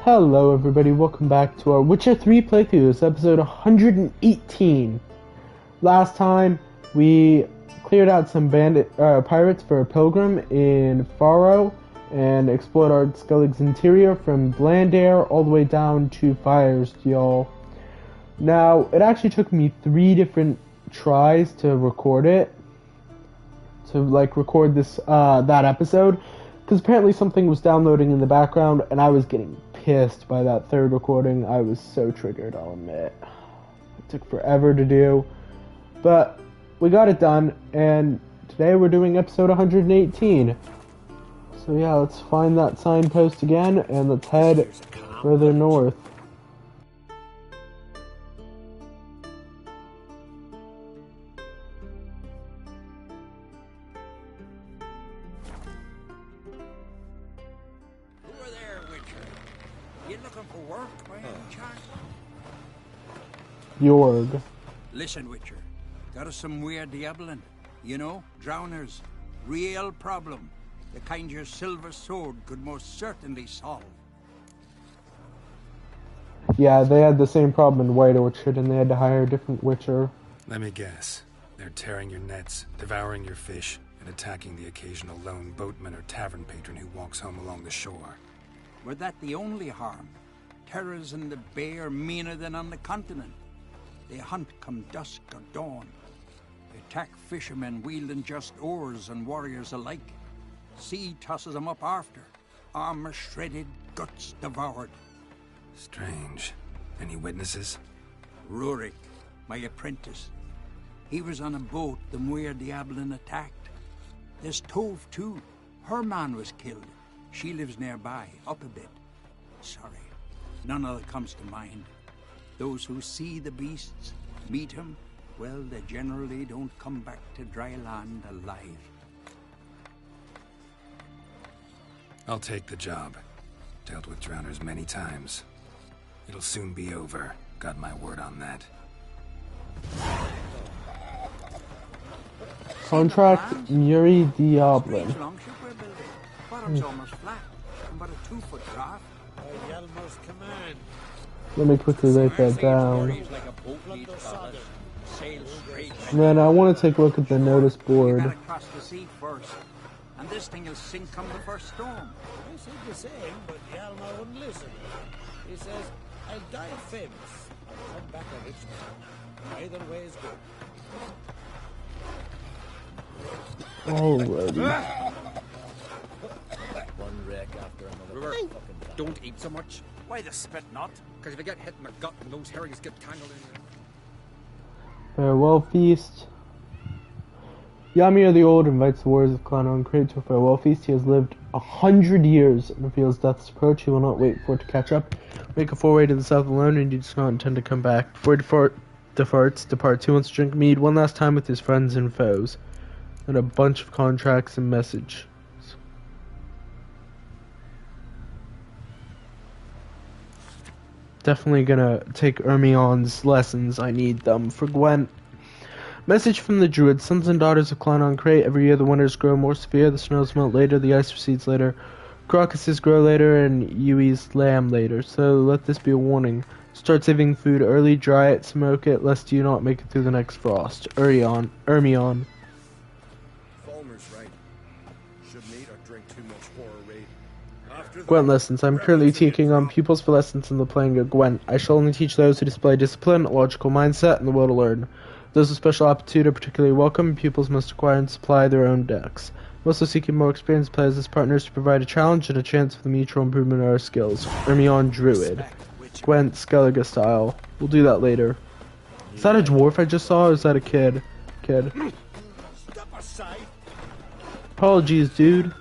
Hello everybody, welcome back to our Witcher 3 playthrough. This episode 118. Last time we cleared out some pirates for a pilgrim in Faro and explored our Skellig's interior from Blandair all the way down to Firesteel. Now, it actually took me 3 different tries to record it. To record this that episode, because apparently something was downloading in the background and I was getting pissed by that third recording. I was so triggered, I'll admit. It took forever to do, but we got it done, and today we're doing episode 118. So yeah, let's find that signpost again and let's head further north. Jorg. Listen, Witcher. Got us some Muire diabling. You know, drowners. Real problem. The kind your silver sword could most certainly solve. Yeah, they had the same problem in White Orchard and they had to hire a different Witcher. Let me guess. They're tearing your nets, devouring your fish, and attacking the occasional lone boatman or tavern patron who walks home along the shore. Were that the only harm? Terrors in the bay are meaner than on the continent. They hunt come dusk or dawn. They attack fishermen wielding just oars and warriors alike. Sea tosses them up after. Armor shredded, guts devoured. Strange. Any witnesses? Rurik, my apprentice. He was on a boat the Muire Diablin attacked. There's Tove, too. Her man was killed. She lives nearby, up a bit. Sorry, none other comes to mind. Those who see the beasts, meet him, well, they generally don't come back to dry land alive. I'll take the job. Dealt with drowners many times. It'll soon be over. Got my word on that. Contract Muire Diablin. Longship we're building. Bottom's almost flat, and but a 2-foot draft. By Yelmo's command. Let me quickly write that down. And then I want to take a look at the notice board. Across the sea first, and this thing will sink come the first storm. I said the same, but Yalma wouldn't listen. He says, I'll die famous. I'll come back a rich man. Either way is good. Alrighty. One wreck after another. Don't eat so much. Why the spit not? Because if you get hit in the gut and those herrings get tangled in there. Farewell feast. Ymir the Old invites the warriors of Clan Uncrate to a farewell feast. He has lived 100 years and feels death's approach. He will not wait for it to catch up. Make a foreway to the south alone, and he does not intend to come back. Before he departs, he wants to drink mead one last time with his friends and foes. And a bunch of contracts and message. Definitely gonna take Ermion's lessons. I need them for Gwent. Message from the Druids. Sons and daughters of Clan Uncrate. Every year the winters grow more severe, the snows melt later, the ice recedes later, crocuses grow later, and Yui's lamb later. So let this be a warning. Start saving food early, dry it, smoke it, lest you not make it through the next frost. Ermion. Falmer's right. Shouldn't eat or drink too much horror raid. Gwent lessons. I'm currently taking on pupils for lessons in the playing of Gwent. I shall only teach those who display discipline, a logical mindset, and the will to learn. Those with special aptitude are particularly welcome. Pupils must acquire and supply their own decks. I'm also seeking more experienced players as partners to provide a challenge and a chance for the mutual improvement of our skills. Ermion Druid. Gwent Skellige style. We'll do that later. Is that a dwarf I just saw, or is that a kid? Apologies, dude.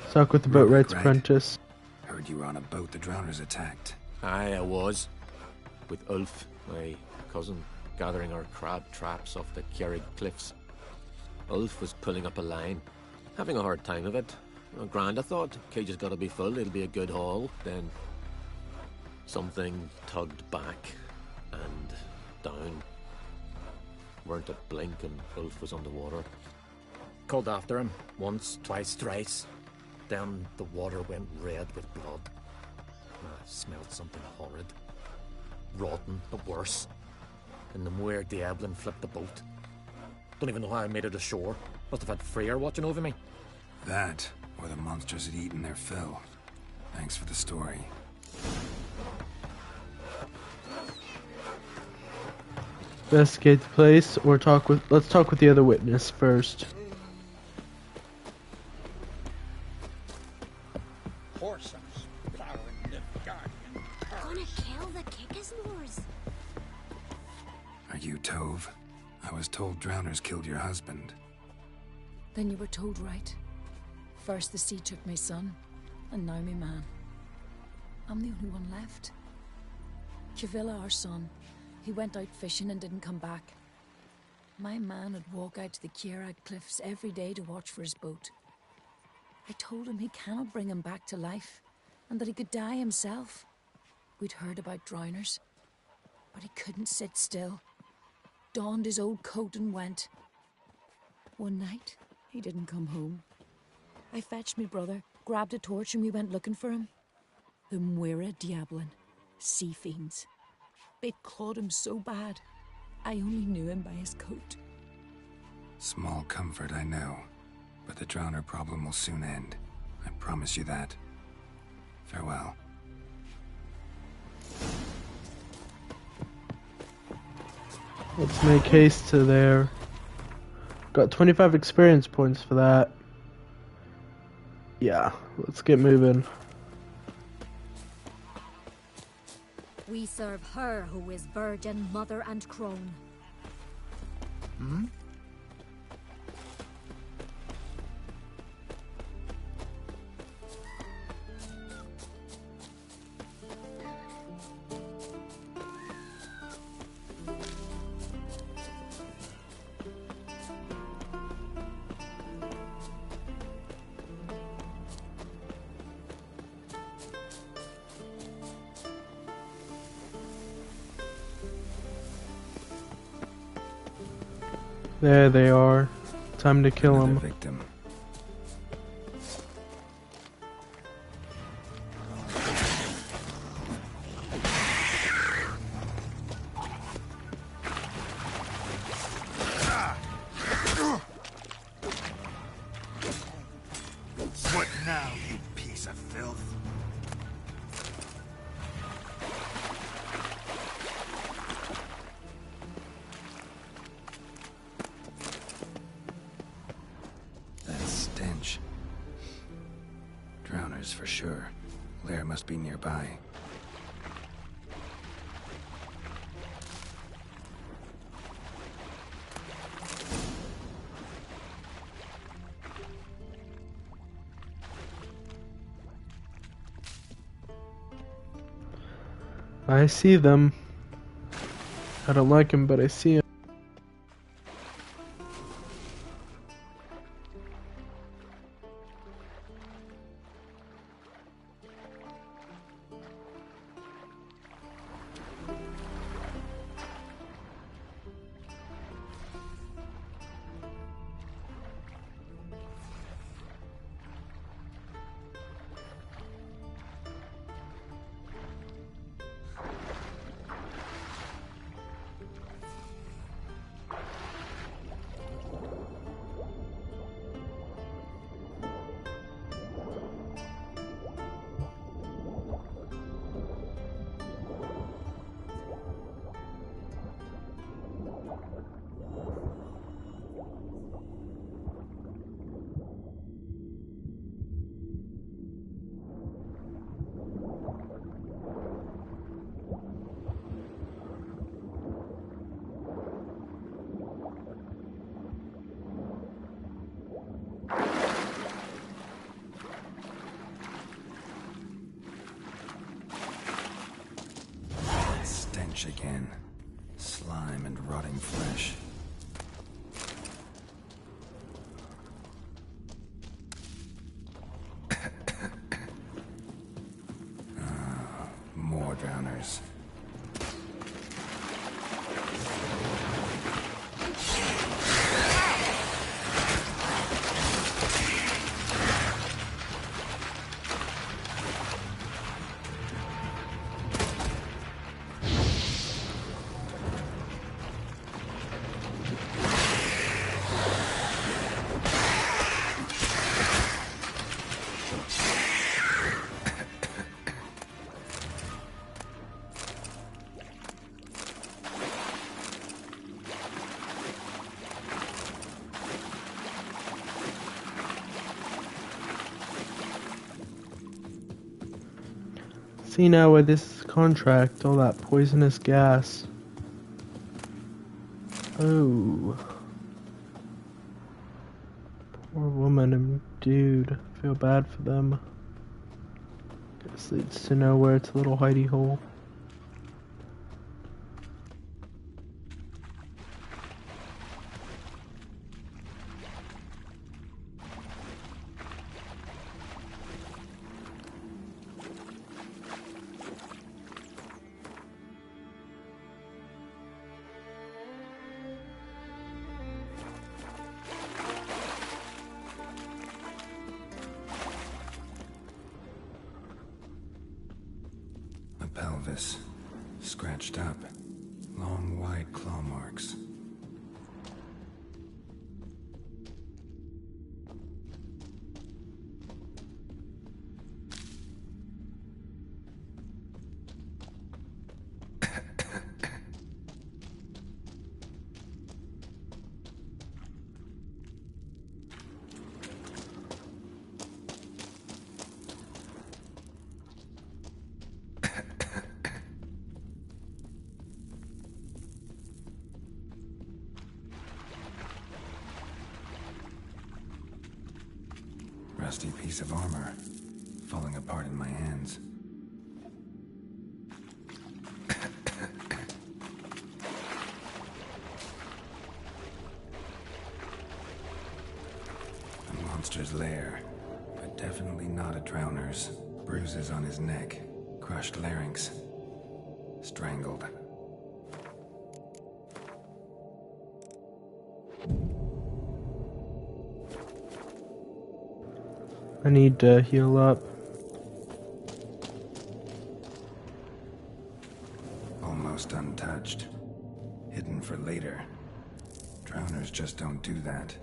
Stuck with the boatwright's apprentice. Heard you were on a boat the drowners attacked. Aye, I was. With Ulf, my cousin, gathering our crab traps off the Kjerrig cliffs. Ulf was pulling up a line, having a hard time of it. Well, grand, I thought. Cage has got to be full, it'll be a good haul. Then something tugged back and down. Weren't a blink and Ulf was underwater. Called after him once, twice, thrice. Then the water went red with blood. Smelled something horrid. Rotten, but worse. And the Muire Diablin flipped the boat. Don't even know how I made it ashore. Must have had Freyr watching over me. That, or the monsters had eaten their fill. Thanks for the story. Investigate the place, or let's talk with the other witness first. Horses plowing Nilfgaardian. Gonna kill the Kickasmores. Are you Tove? I was told drowners killed your husband. Then you were told right. First the sea took my son, and now my man. I'm the only one left. Chavilla, our son, he went out fishing and didn't come back. My man would walk out to the Kierag cliffs every day to watch for his boat. I told him he cannot bring him back to life, and that he could die himself. We'd heard about drowners, but he couldn't sit still. Donned his old coat and went. One night, he didn't come home. I fetched me brother, grabbed a torch, and we went looking for him. The Muire Diablin, sea fiends. They'd clawed him so bad, I only knew him by his coat. Small comfort, I know. But the drowner problem will soon end. I promise you that. Farewell. Let's make haste to there. Got 25 experience points for that. Yeah, let's get moving. We serve her who is virgin, mother, and crone. Hmm? There they are. Time to kill Another them. victim. What now, you piece of filth? That stench. Drowners for sure. Lair must be nearby. I see them. I don't like them, but I see them. Stench again. Slime and rotting flesh. More drowners. See now with this contract, all that poisonous gas. Oh. Poor woman and dude. I feel bad for them. This leads to nowhere. It's a little hidey hole. Pelvis, scratched up, long wide claw marks. Rusty piece of armor, falling apart in my hands. A monster's lair, but definitely not a drowner's. Bruises on his neck, crushed larynx, strangled. I need to heal up. Almost untouched. Hidden for later. Drowners just don't do that.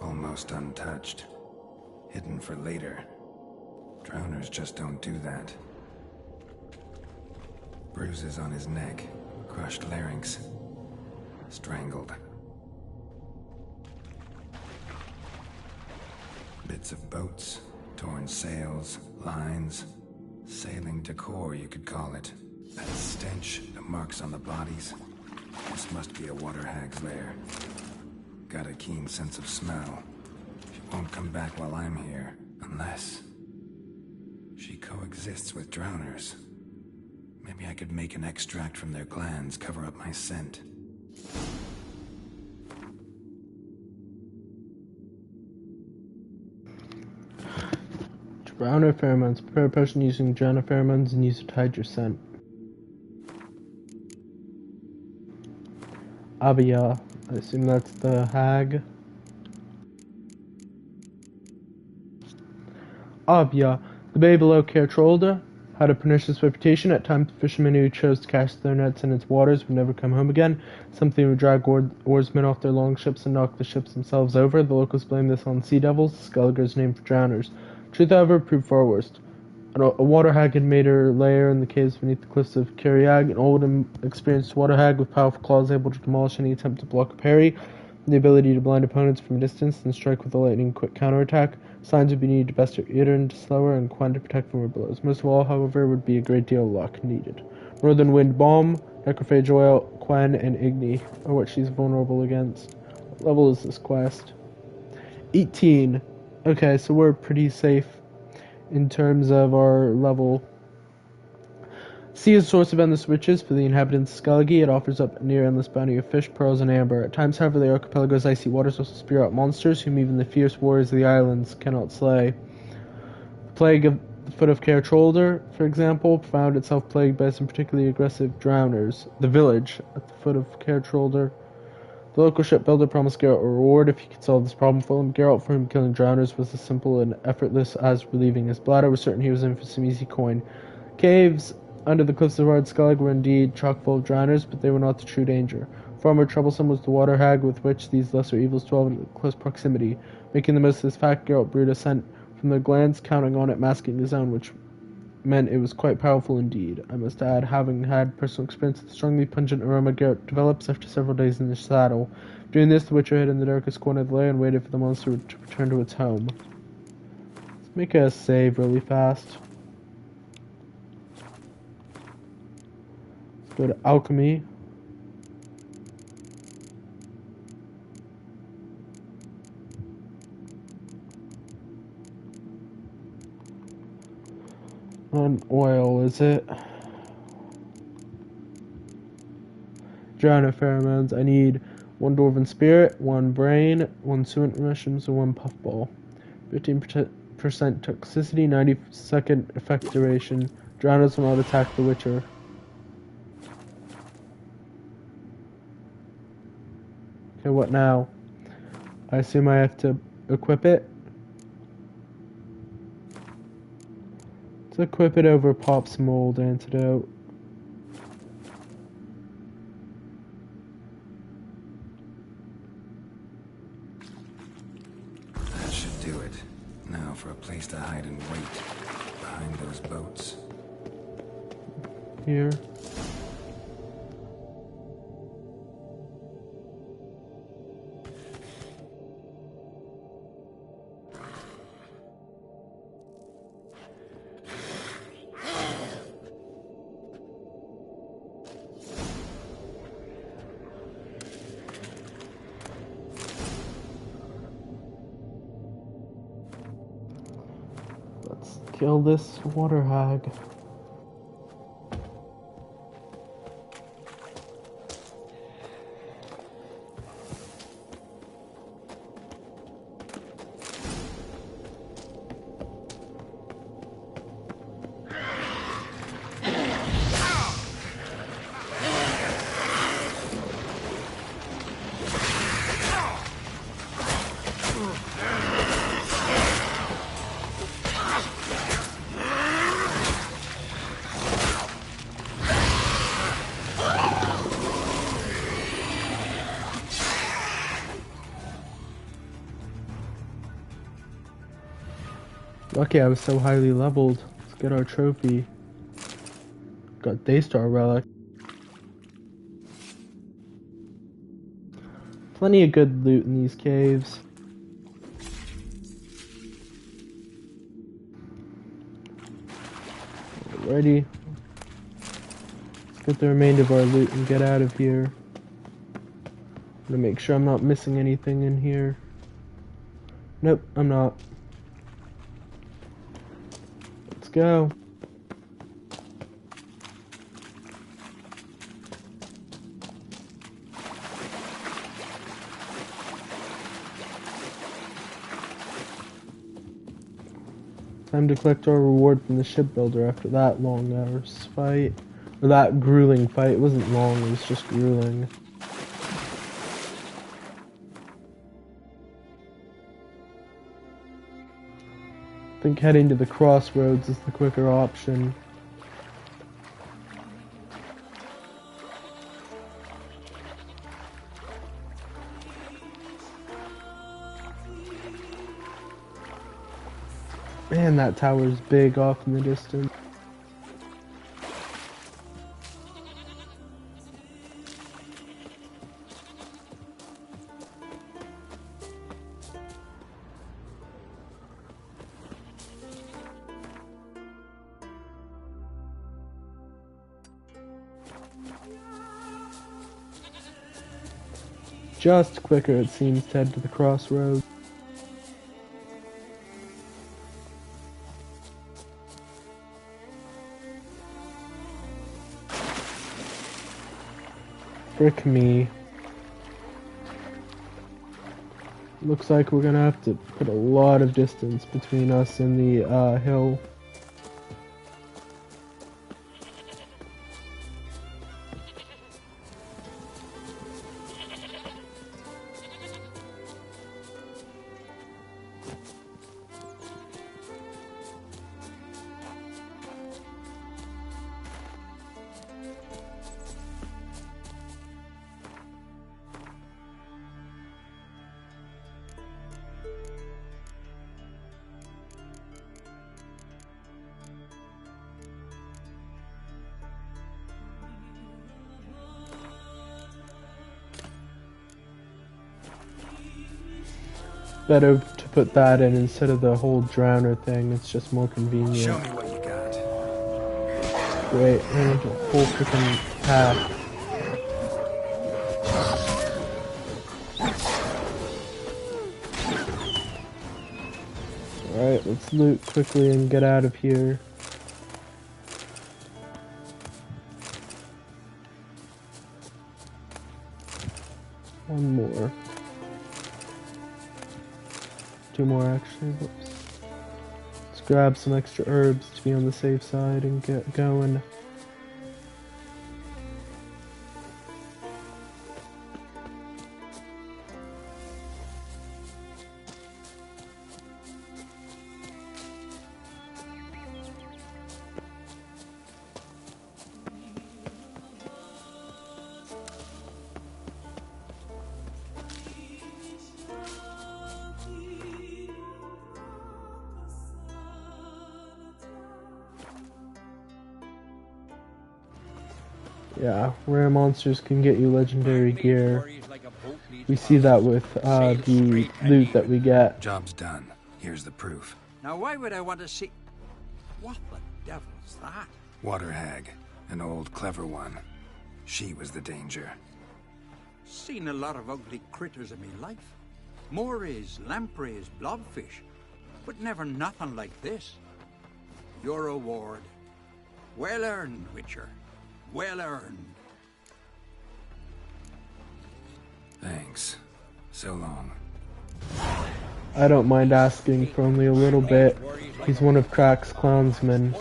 Almost untouched. Hidden for later. Drowners just don't do that. Bruises on his neck. Crushed larynx. Strangled. Bits of boats, torn sails, lines, sailing decor you could call it. That stench, the marks on the bodies. This must be a water hag's lair. Got a keen sense of smell. She won't come back while I'm here, unless she coexists with drowners. Maybe I could make an extract from their glands cover up my scent. Drowner pheromones. Prepare a potion using drowner pheromones and use it to hide your scent. Abia. I assume that's the hag. Abia. The bay below Caer-Trolda had a pernicious reputation. At times, fishermen who chose to cast their nets in its waters would never come home again. Something would drag oarsmen off their longships and knock the ships themselves over. The locals blamed this on sea devils, Skelliger's name for drowners. Truth, however, proved far worse. A water hag had made her lair in the caves beneath the cliffs of Cariag, an old and experienced water hag with powerful claws able to demolish any attempt to block a parry, the ability to blind opponents from a distance and strike with a lightning-quick counterattack. Signs would be needed to best her Idun to slow her, and Quen to protect from her blows. Most of all, however, would be a great deal of luck needed. Northern Wind Balm, Necrophage Oil, Quen, and Igni are what she's vulnerable against. What level is this quest? 18. Okay, so we're pretty safe in terms of our level. Sea is a source of endless riches for the inhabitants of Skellige. It offers up a near endless bounty of fish, pearls, and amber. At times, however, the archipelago's icy waters also spew out monsters whom even the fierce warriors of the islands cannot slay. The plague of the foot of Caer-Trolda, for example, found itself plagued by some particularly aggressive drowners. The village at the foot of Caer-Trolda. The local shipbuilder promised Geralt a reward if he could solve this problem for him. Geralt, for whom killing drowners was as simple and effortless as relieving his bladder, was certain he was in for some easy coin. Caves under the cliffs of Ard-Skellig were indeed chock full of drowners, but they were not the true danger. Far more troublesome was the water hag with which these lesser evils dwelled in close proximity. Making the most of this fact, Geralt brewed a scent from their glands, counting on it masking his own, which meant it was quite powerful indeed. I must add, having had personal experience with the strongly pungent aroma Geralt develops after several days in the saddle, Doing this, the Witcher hid in the darkest corner of the lair and waited for the monster to return to its home. Let's make a save really fast. Let's go to alchemy. On oil, is it? Drown of pheromones. I need 1 dwarven spirit, 1 brain, 1 suet mushrooms, and 1 puffball. 15% toxicity, 90-second effect duration. Drowners will not attack the Witcher. Okay, what now? I assume I have to equip it. Let's equip it over Pop's mold antidote. That should do it. Now for a place to hide and wait. Behind those boats. Here. Let's kill this water hag. Lucky I was so highly leveled. Let's get our trophy. Got Daystar Relic. Plenty of good loot in these caves. Alrighty. Let's get the remainder of our loot and get out of here. I'm gonna make sure I'm not missing anything in here. Nope, I'm not. Let's go. Time to collect our reward from the shipbuilder after that long hours fight. Or that grueling fight. It wasn't long, it was just grueling. I think heading to the crossroads is the quicker option. Man, that tower's big off in the distance. Just quicker, it seems, to head to the crossroads. Frick me. Looks like we're gonna have to put a lot of distance between us and the hill. better to put that in instead of the whole drowner thing. It's just more convenient. Show me what you got. Great, and a whole freaking path. Alright, let's loot quickly and get out of here. One more. Two more actually, whoops. Let's grab some extra herbs to be on the safe side and get going. Yeah, rare monsters can get you legendary gear. We see that with the loot that we get. Job's done. Here's the proof. Now why would I want to see... What the devil's that? Water hag. An old, clever one. She was the danger. Seen a lot of ugly critters in me life. Moires, lampreys, blobfish. But never nothing like this. Your reward. Well earned, Witcher. Well earned. Thanks. So long. I don't mind asking for only a little bit. He's one of Crack's clansmen.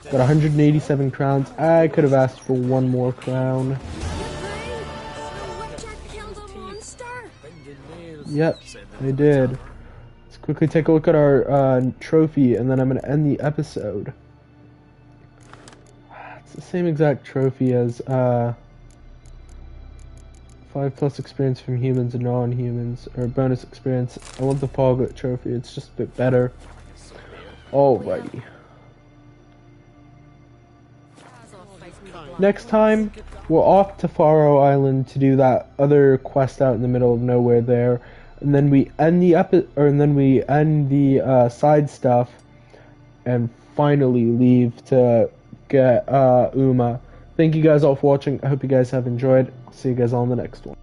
Got 187 crowns. I could have asked for one more crown. Yep, I did. Let's quickly take a look at our trophy, and then I'm going to end the episode. It's the same exact trophy as 5+ experience from humans and non-humans, or bonus experience. I want the Foglet trophy, it's just a bit better. Alrighty. Next time, we're off to Faro Island to do that other quest out in the middle of nowhere there, and then we end the side stuff, and finally leave to get Uma. Thank you guys all for watching. I hope you guys have enjoyed. I'll see you guys all in the next one.